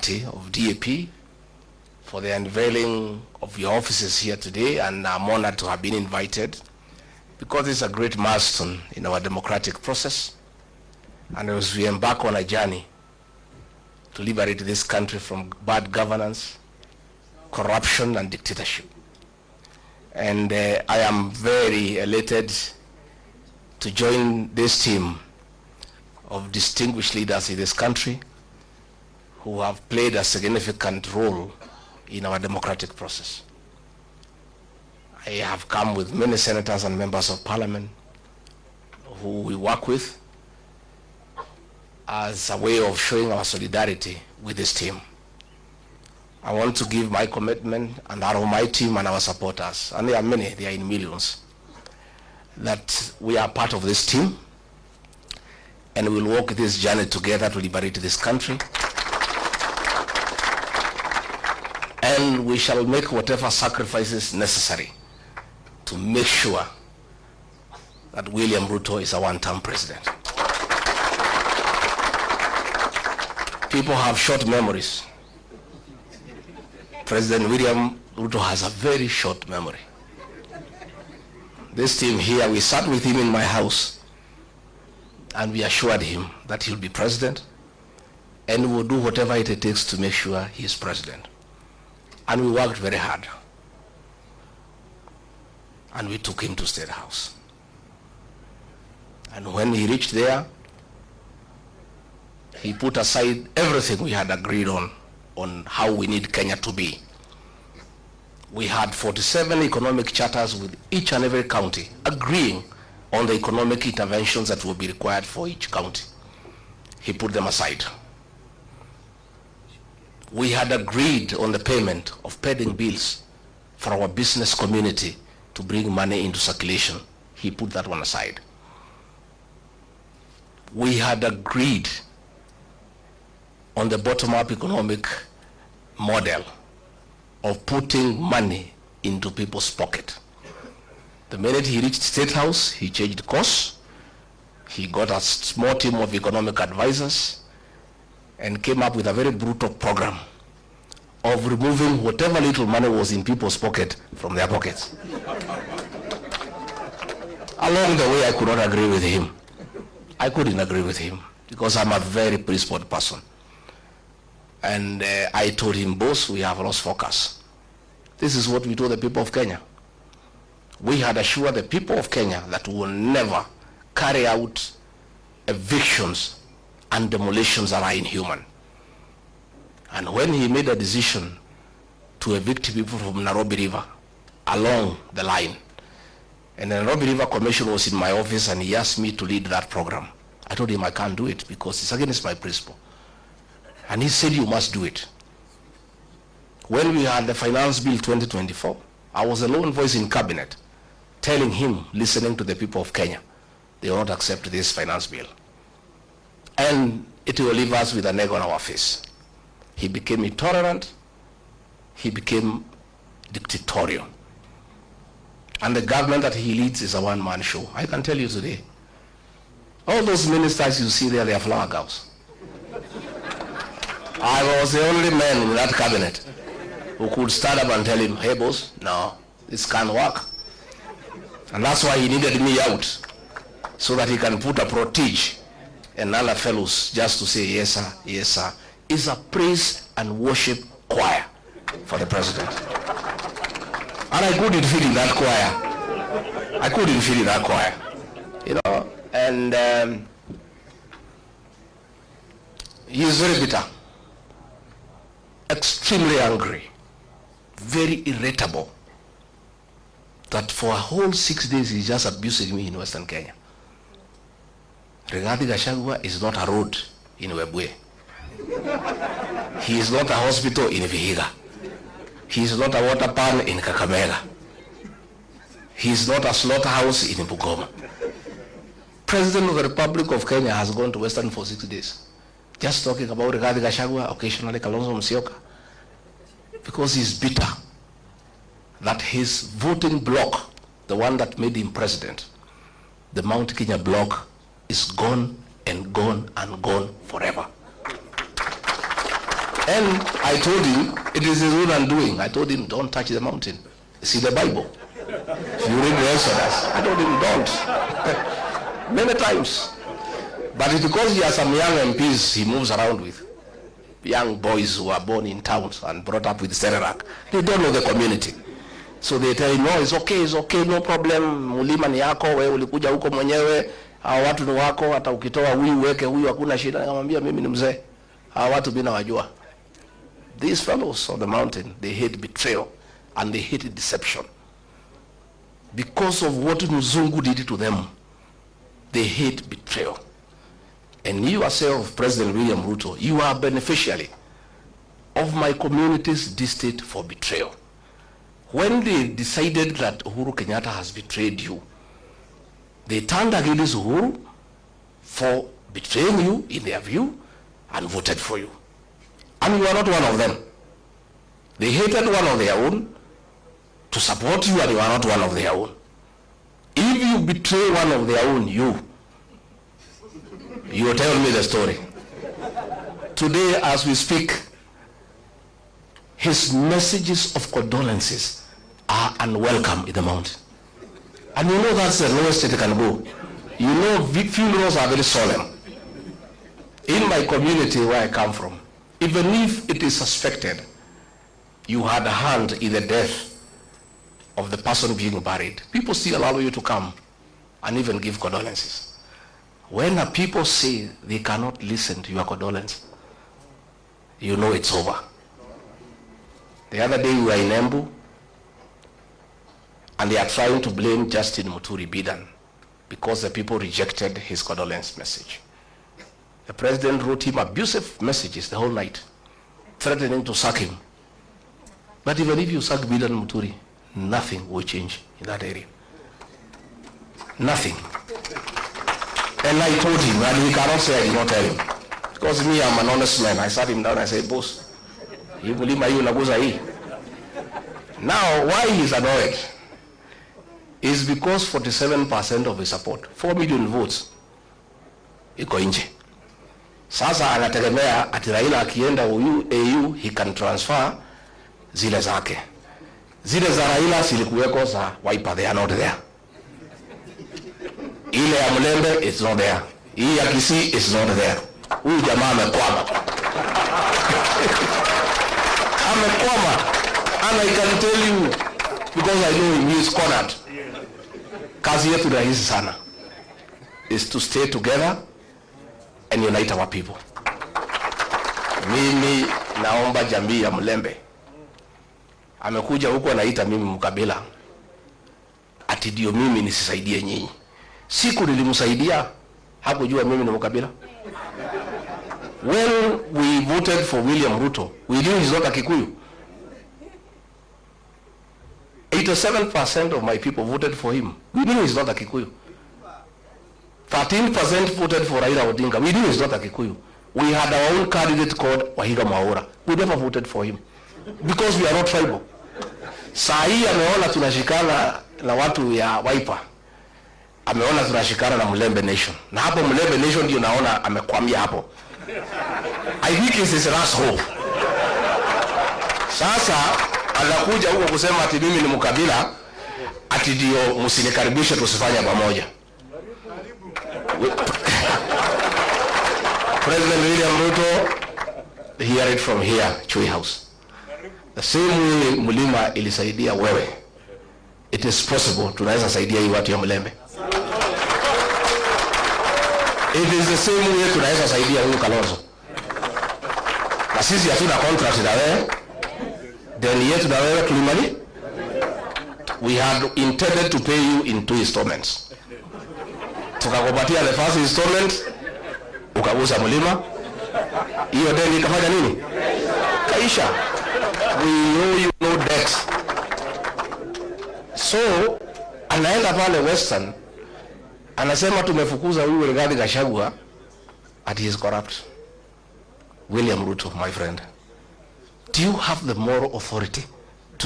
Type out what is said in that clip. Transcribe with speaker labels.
Speaker 1: party of DAP for the unveiling of your offices here today, and I'm honored to have been invited because it's a great milestone in our democratic process, and as we embark on a journey to liberate this country from bad governance, corruption, and dictatorship. And I am very elated to join this team of distinguished leaders in this country who have played a significant role in our democratic process. I have come with many senators and members of parliament who we work with as a way of showing our solidarity with this team. I want to give my commitment and that of my team and our supporters, and there are many, they are in millions, that we are part of this team and we'll walk this journey together to liberate this country. And we shall make whatever sacrifices necessary to make sure that William Ruto is a one-term president. People have short memories. President William Ruto has a very short memory. This team here, we sat with him in my house and we assured him that he'll be president and we'll do whatever it takes to make sure he is president. And we worked very hard. And we took him to State House. And when he reached there, he put aside everything we had agreed on how we need Kenya to be. We had 47 economic charters with each and every county agreeing on the economic interventions that will be required for each county. He put them aside. We had agreed on the payment of pending bills for our business community to bring money into circulation. He put that one aside. We had agreed on the bottom-up economic model of putting money into people's pocket. The minute he reached State House, he changed course. He got a small team of economic advisors and came up with a very brutal program of removing whatever little money was in people's pocket from their pockets. Along the way, I could not agree with him. I couldn't agree with him because I'm a very principled person. And I told him, boss, we have lost focus. This is what we told the people of Kenya. We had assured the people of Kenya that we will never carry out evictions and demolitions that are inhuman. And when he made a decision to evict people from Nairobi River along the line, and the Nairobi River Commission was in my office and he asked me to lead that program, I told him I can't do it because it's against my principle. And he said, you must do it. When we had the Finance Bill 2024, I was the lone voice in cabinet telling him, listening to the people of Kenya, they will not accept this finance bill. And it will leave us with an egg on our face. He became intolerant. He became dictatorial. And the government that he leads is a one-man show. I can tell you today, all those ministers you see there, they are flower girls. I was the only man in that cabinet who could stand up and tell him, hey boss, no, this can't work. And that's why he needed me out, so that he can put a protege and other fellows just to say, yes sir, yes sir. It's a praise and worship choir for the president. And I couldn't fit in that choir. I couldn't fit in that choir. You know, and he is very bitter, extremely angry, very irritable, that for a whole 6 days he's just abusing me in Western Kenya. Rigathi Gachagua is not a road in Webuye. He is not a hospital in Vihiga. He is not a water pan in Kakamega. He is not a slaughterhouse in Bungoma. President of the Republic of Kenya has gone to Western for 6 days, just talking about Rigathi Gachagua, occasionally Kalonzo Musyoka, because he's bitter that his voting bloc, the one that made him president, the Mount Kenya bloc, is gone and gone and gone forever. And I told him, it is his own undoing. I told him, don't touch the mountain. See the Bible. If you read the Exodus, I told him, don't. Many times. But it's because he has some young MPs he moves around with. Young boys who are born in towns and brought up with Sererak. They don't know the community. So they tell him, no, it's okay, no problem. Mulima ni yako, wewe ulikuja huko mwenyewe. Hawa watu ni wako, hata ukitoa huyu weke huyu hakuna shida. Nikamwambia mimi ni mzee. Hawa watu bila wajua. These fellows on the mountain, they hate betrayal and they hate deception. Because of what Mzungu did to them, they hate betrayal. And you yourself, President William Ruto, you are a beneficiary of my community's distaste for betrayal. When they decided that Uhuru Kenyatta has betrayed you, they turned against Uhuru for betraying you in their view and voted for you. And you are not one of them. They hated one of their own to support you, and you are not one of their own. If you betray one of their own, you will tell me the story. Today, as we speak, his messages of condolences are unwelcome in the mountain. And you know that's the lowest it can go. You know funerals are very solemn. In my community where I come from, even if it is suspected you had a hand in the death of the person being buried, people still allow you to come and even give condolences. When the people say they cannot listen to your condolence, you know it's over. The other day we were in Embu, and they are trying to blame Justin Muturi Bidan because the people rejected his condolence message. The president wrote him abusive messages the whole night, threatening to sack him. But even if you sack Bidan Muturi, nothing will change in that area. Nothing. And I told him, and he cannot say I did not tell him. Because me, I'm an honest man. I sat him down and I said, boss, you believe my now, why he's annoyed is because 47% of his support, 4 million votes, iko nje. Sasa anategemea ati Raila akienda AU, he can transfer zile zake. Zile za Raila zilikuweko za Wiper, they are not there. Ile ya Mlembe, it's not there. Hii ya Kisii, it's not there. Huyu jamaa amekwama. Amekwama. And I can tell you, because I know him, he is cornered. Kazi yetu rahisi sana is to stay together and unite our people. Mimi naomba jamii ya Mlembe. Amekuja huko anaita mimi mkabila. Ati ndio mimi nisisaidie nyinyi. Siku nilimsaidia, hakujua mimi ni mkabila. When we voted for William Ruto, we knew he's not a Kikuyu. 87% of my people voted for him. We knew he's not a Kikuyu. 13% voted for Raila Odinga. We knew he's not a Kikuyu. We had our own candidate called Wahiga Mwaura. We never voted for him because we are not tribal. Saa hii ameona tunashikana na watu ya Wiper. Ameona tunashikana na Mlembe Nation. Na hapo Mlembe Nation ndio naona amekwamia hapo. I think it's his last hope. Sasa anakuja huko kusema ati mimi ni mkabila, ati ndio msinikaribishe tusifanye pamoja. President William Ruto, hear it from here, Chui House. The same way Mulima ilisaidia wewe, it is possible tunaweza saidia hii watu ya Mlembe. It is the same way tunaweza saidia huyu Kalonzo. Na sisi hatuna contract na wewe. Deni yetu na wewe tulimali. We had intended to pay you in 2 installments. Tukakupatia the first installment, ukagusa Mulima. Hiyo deni ikafanya nini? Kaisha. We know you no debt. So, anaenda pale Western, anasema tumefukuza huyu Rigathi Gachagua, and he is corrupt. William Ruto, my friend, do you have the moral authority